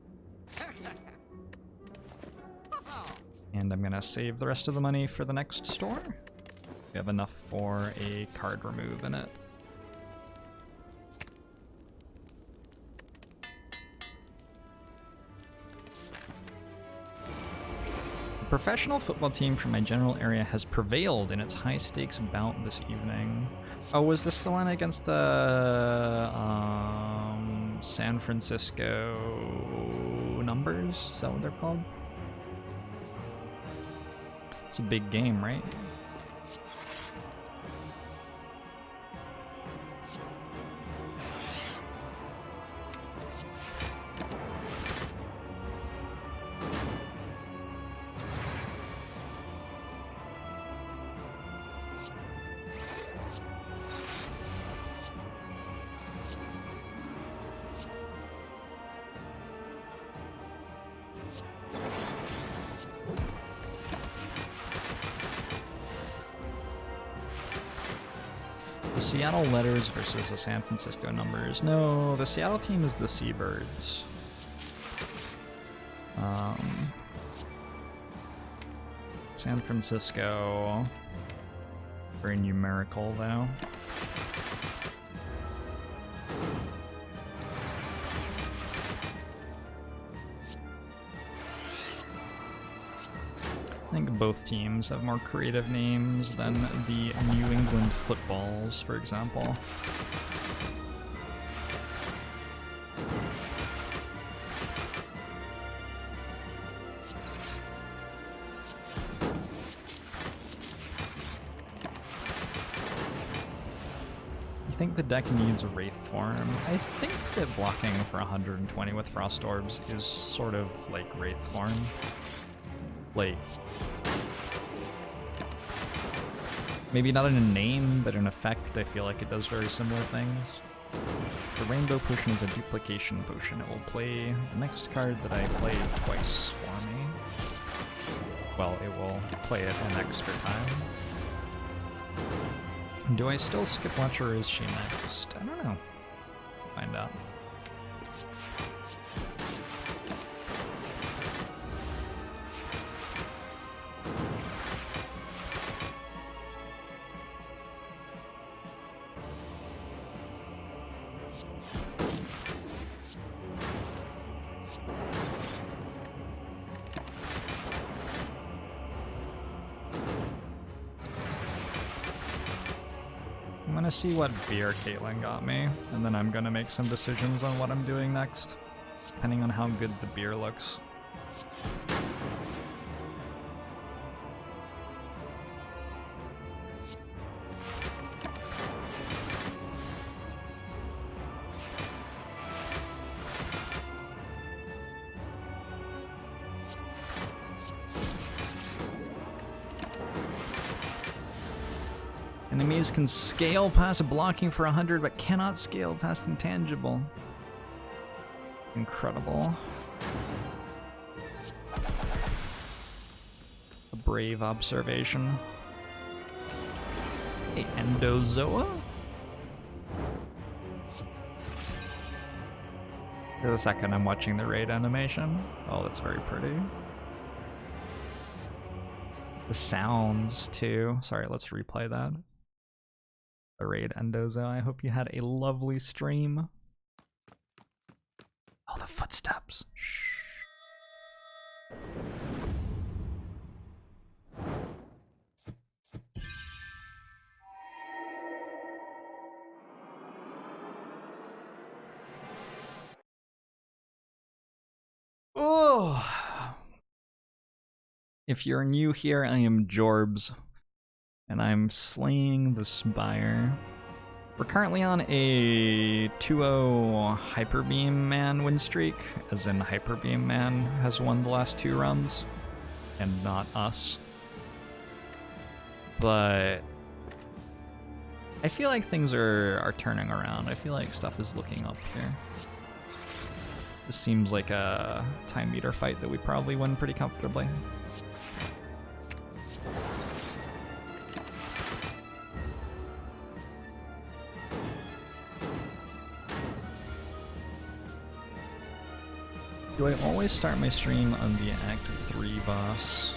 And I'm gonna save the rest of the money for the next store. We have enough for a card remove in it. The professional football team from my general area has prevailed in its high-stakes bout this evening. Oh, was this the one against the San Francisco Numbers? Is that what they're called? It's a big game, right? The Seattle letters versus the San Francisco numbers. No, the Seattle team is the Seabirds. San Francisco, very numerical though. I think both teams have more creative names than the New England Footballs, for example. I think the deck needs Wraith Form. I think that blocking for 120 with Frost Orbs is sort of like Wraith Form. Like, maybe not in a name, but in effect, I feel like it does very similar things. The Rainbow Potion is a duplication potion. It will play the next card that I play twice for me. Well, it will play it an extra time. Do I still skip Watch or is she next? I don't know. Find out. I'm gonna see what beer Caitlin got me, and then I'm gonna make some decisions on what I'm doing next, depending on how good the beer looks. Enemies can scale past blocking for 100, but cannot scale past intangible. Incredible. A brave observation. A Endozoa? For a second, I'm watching the raid animation. Oh, that's very pretty. The sounds, too. Sorry, let's replay that. The raid Endozo. I hope you had a lovely stream. Oh, the footsteps. Shh. Oh. If you're new here, I am Jorbs, and I'm slaying the Spire. We're currently on a 2-0 Hyperbeam Man win streak, as in Hyperbeam Man has won the last 2 runs, and not us. But I feel like things are turning around. I feel like stuff is looking up here. This seems like a time meter fight that we probably win pretty comfortably. Do I always start my stream on the Act 3 boss?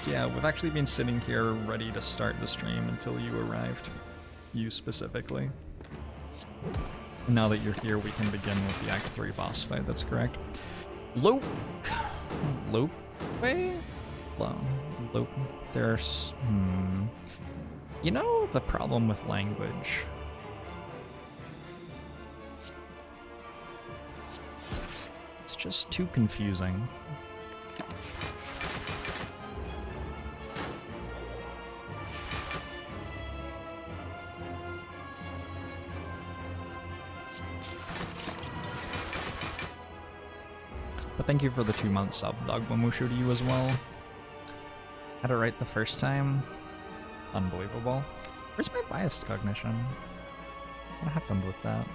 Yeah, we've actually been sitting here ready to start the stream until you arrived. You specifically. Now that you're here, we can begin with the Act 3 boss fight, that's correct. Lope! Lope? Wait? Lope. There's... You know the problem with language? It's just too confusing. But thank you for the 2-month sub, Dogbamushu, to you as well. Had it right the first time. Unbelievable. Where's my biased cognition? What happened with that?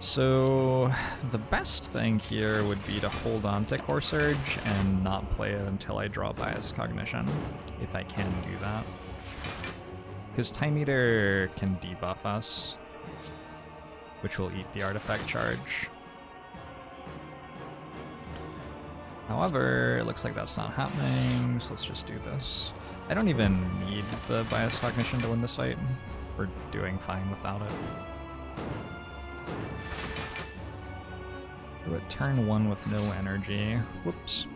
So the best thing here would be to hold on to Core Surge and not play it until I draw Bias Cognition, if I can do that. Because Time Eater can debuff us, which will eat the artifact charge. However, it looks like that's not happening, so let's just do this. I don't even need the Bias Cognition to win this fight. We're doing fine without it. Do it turn 1 with no energy. Whoops.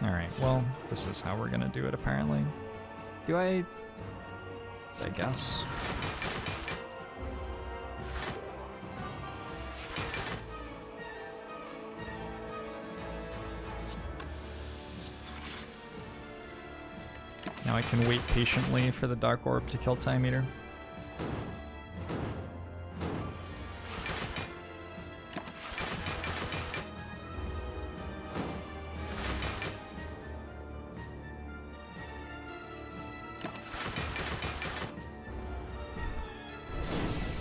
Alright, well, this is how we're gonna do it apparently. I guess. Now I can wait patiently for the Dark Orb to kill Time Eater.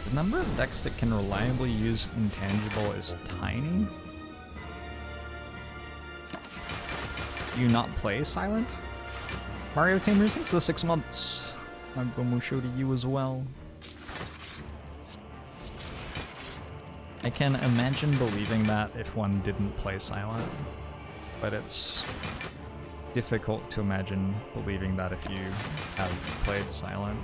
The number of decks that can reliably use Intangible is tiny. Do you not play Silent? Mario Tamers, thanks for the 6 months. I'm going to show to you as well. I can imagine believing that if one didn't play Silent, but it's difficult to imagine believing that if you have played Silent.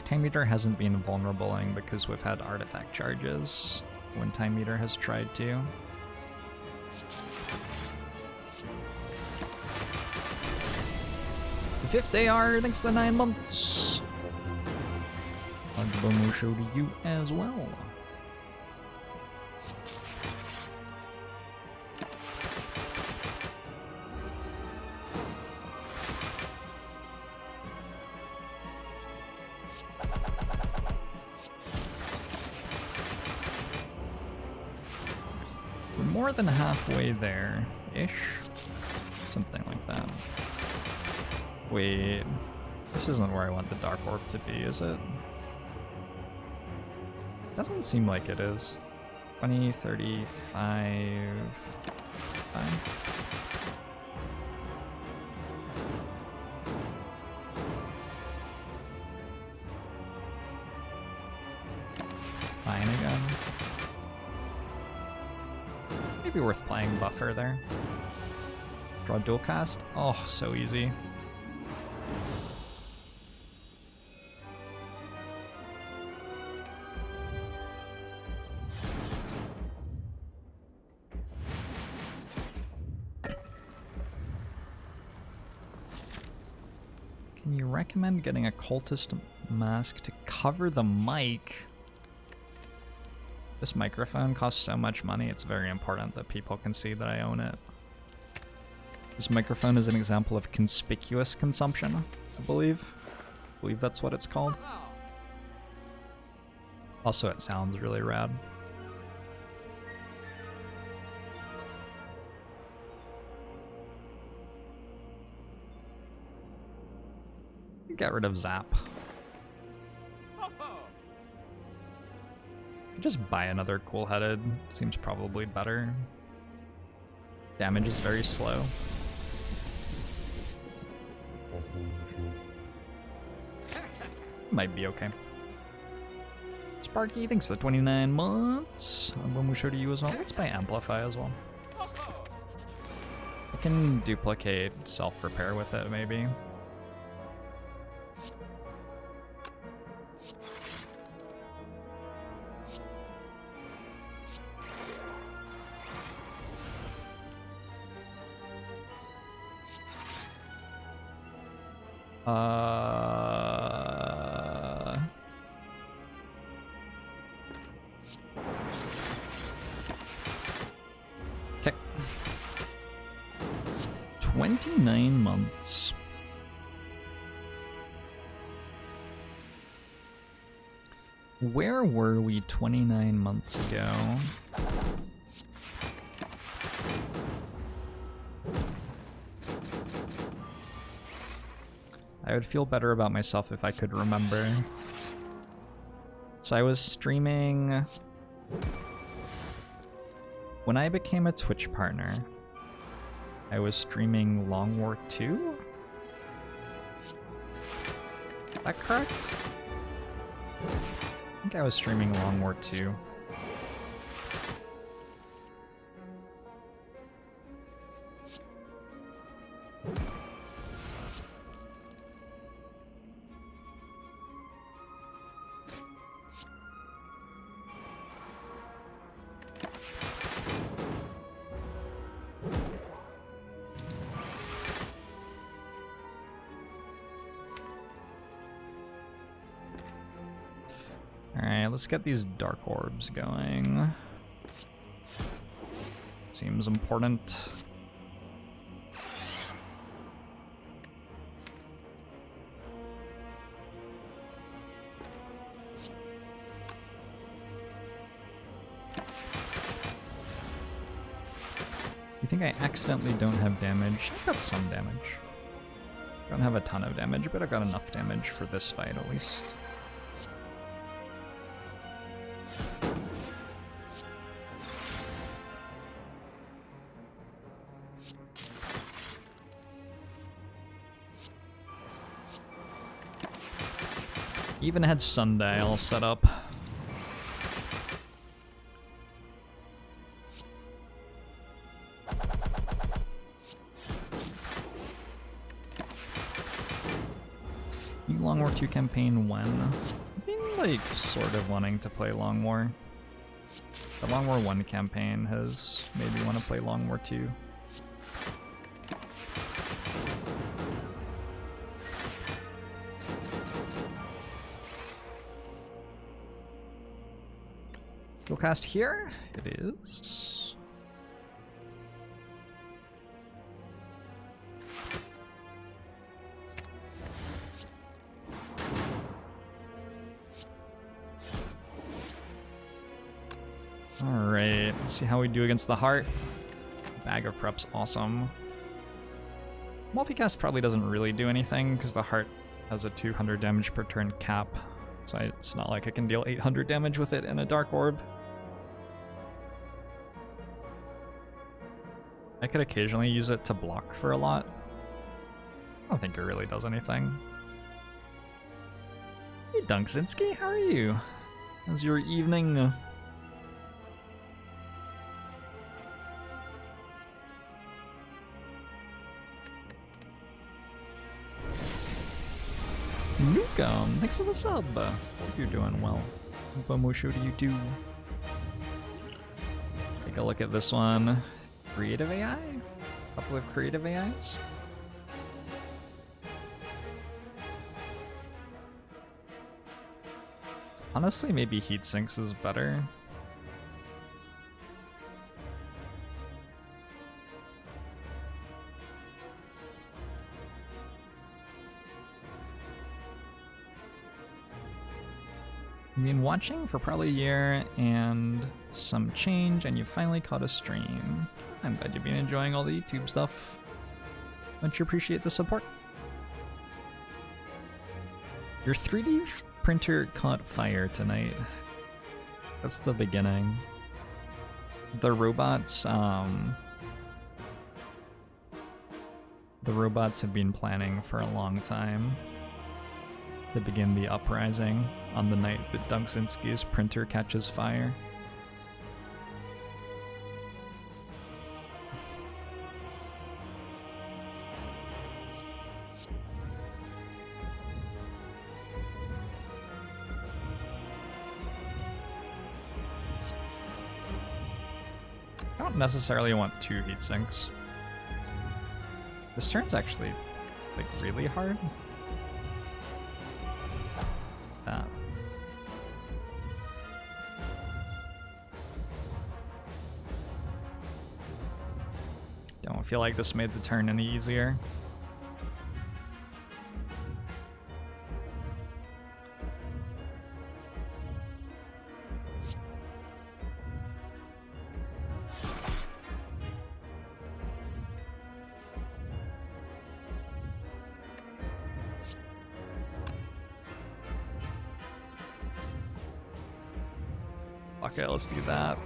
Time Eater hasn't been vulnerabling because we've had artifact charges when Time Eater has tried to. The 5th AR, thanks for the 9 months. I'll show to you as well. We're more than halfway there-ish. Something like that. Wait, this isn't where I want the Dark Orb to be, is it? Doesn't seem like it is. 20, 35... Fine. Fine again. Maybe worth playing Buffer there. Draw dual cast? Oh, so easy. Can you recommend getting a cultist mask to cover the mic? This microphone costs so much money, it's very important that people can see that I own it. This microphone is an example of conspicuous consumption, I believe. I believe that's what it's called. Also, it sounds really rad. Get rid of Zap. Just buy another cool-headed. Seems probably better. Damage is very slow. Might be okay. Sparky, thanks for the 29 months. When we show to you as well. Let's buy Amplify as well. I can duplicate self-repair with it, maybe. Okay. 29 months. Where were we 29 months ago? I would feel better about myself if I could remember. So I was streaming... When I became a Twitch partner, I was streaming Long War 2? Is that correct? I think I was streaming Long War 2. Alright, let's get these dark orbs going. Seems important. You think I accidentally don't have damage? I've got some damage. I don't have a ton of damage, but I've got enough damage for this fight at least. Even had Sundial set up. You Long War 2 campaign when? I've been like sort of wanting to play Long War. The Long War 1 campaign has made me want to play Long War 2. Go cast here? It is. Alright, let's see how we do against the heart. Bag of Prep's awesome. Multicast probably doesn't really do anything because the heart has a 200 damage per turn cap. So it's not like I can deal 800 damage with it in a Dark Orb. I could occasionally use it to block for a lot. I don't think it really does anything. Hey Dunksinski, how are you? How's your evening? Nukem, thanks for the sub. Hope you're doing well. What motion do you do? Take a look at this one. Creative AI? A couple of creative AIs? Honestly, maybe heat sinks is better. I've been watching for probably a year and some change, and you finally caught a stream. I'm glad you've been enjoying all the YouTube stuff. Don't you appreciate the support? Your 3D printer caught fire tonight. That's the beginning. The robots have been planning for a long time to begin the uprising on the night that Dunksinski's printer catches fire. I don't necessarily want 2 heat sinks. This turn's actually like really hard. That. Don't feel like this made the turn any easier. Fuck it, let's do that.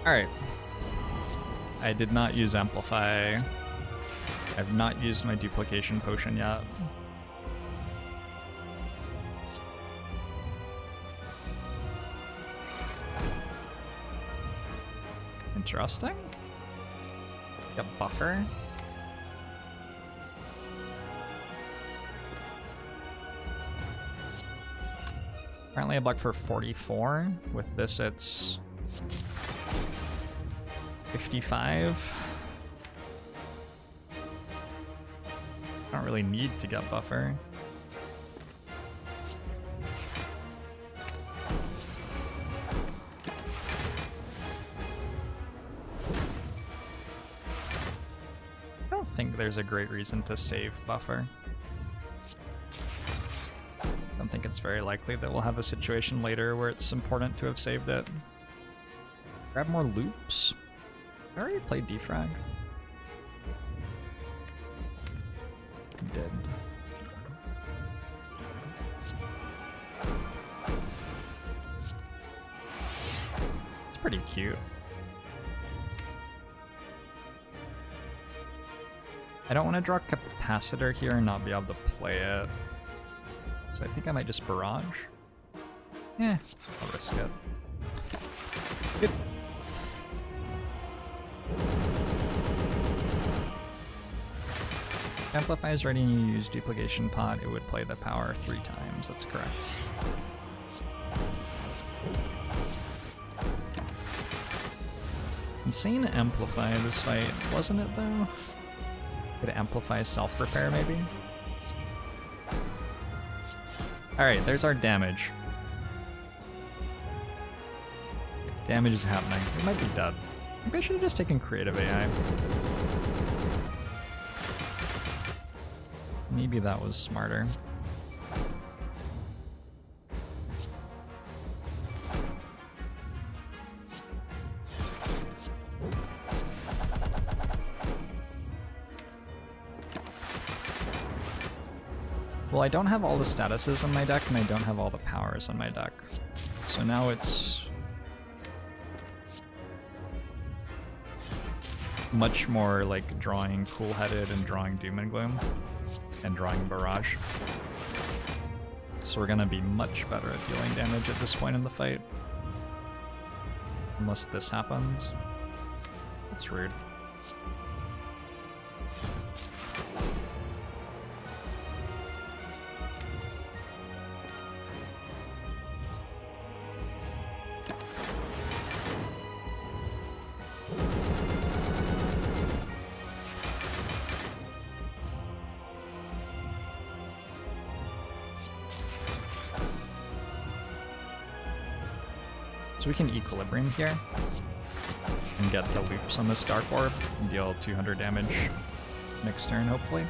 Alright. I did not use Amplify. I've not used my duplication potion yet. Interesting. Got buffer. Apparently I blocked for 44. With this it's 55. I don't really need to get buffer. I don't think there's a great reason to save buffer. I don't think it's very likely that we'll have a situation later where it's important to have saved it. Grab more loops. I already played defrag. Did. It's pretty cute. I don't want to draw capacitor here and not be able to play it. So I think I might just barrage. Yeah, I'll risk it. Good. Amplify is ready and you use duplication pot, it would play the power 3 times, that's correct. Insane amplify this fight, wasn't it though? Could amplify self-repair maybe? Alright, there's our damage. Damage is happening. We might be dead. Maybe I should have just taken creative AI. Maybe that was smarter. Well, I don't have all the statuses on my deck, and I don't have all the powers on my deck. So now it's much more like drawing Cool-Headed and drawing Doom and Gloom. And drawing Barrage. So we're gonna be much better at dealing damage at this point in the fight. Unless this happens. That's rude. So we can equilibrium here and get the loops on this Dark Orb and deal 200 damage next turn, hopefully.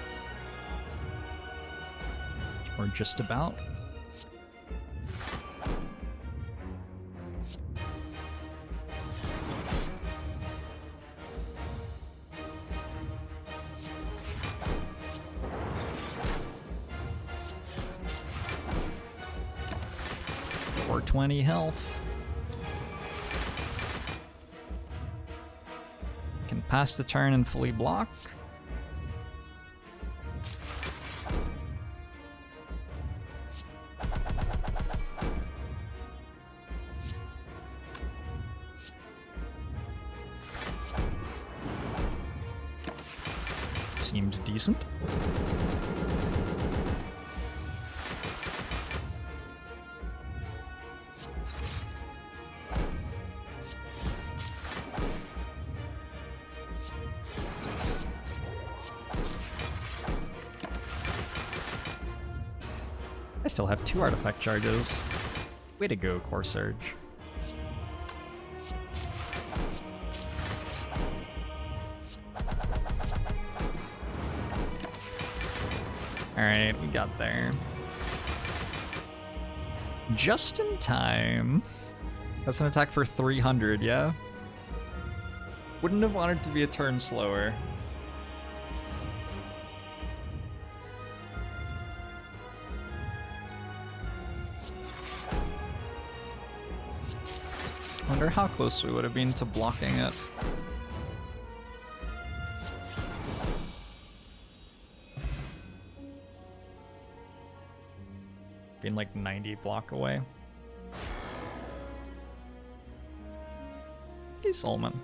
Or just about. .420 health. Can pass the turn and fully block. Seemed decent. I still have 2 artifact charges. Way to go, Core Surge. Alright, we got there. Just in time. That's an attack for 300, yeah? Wouldn't have wanted to be a turn slower. Wonder how close we would have been to blocking it. Being like 90 block away. Hey Solomon.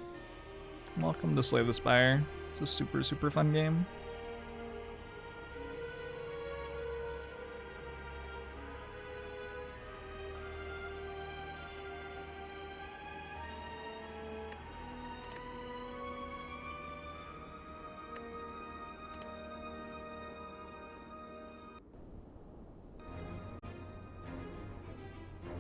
Welcome to Slay the Spire. It's a super fun game.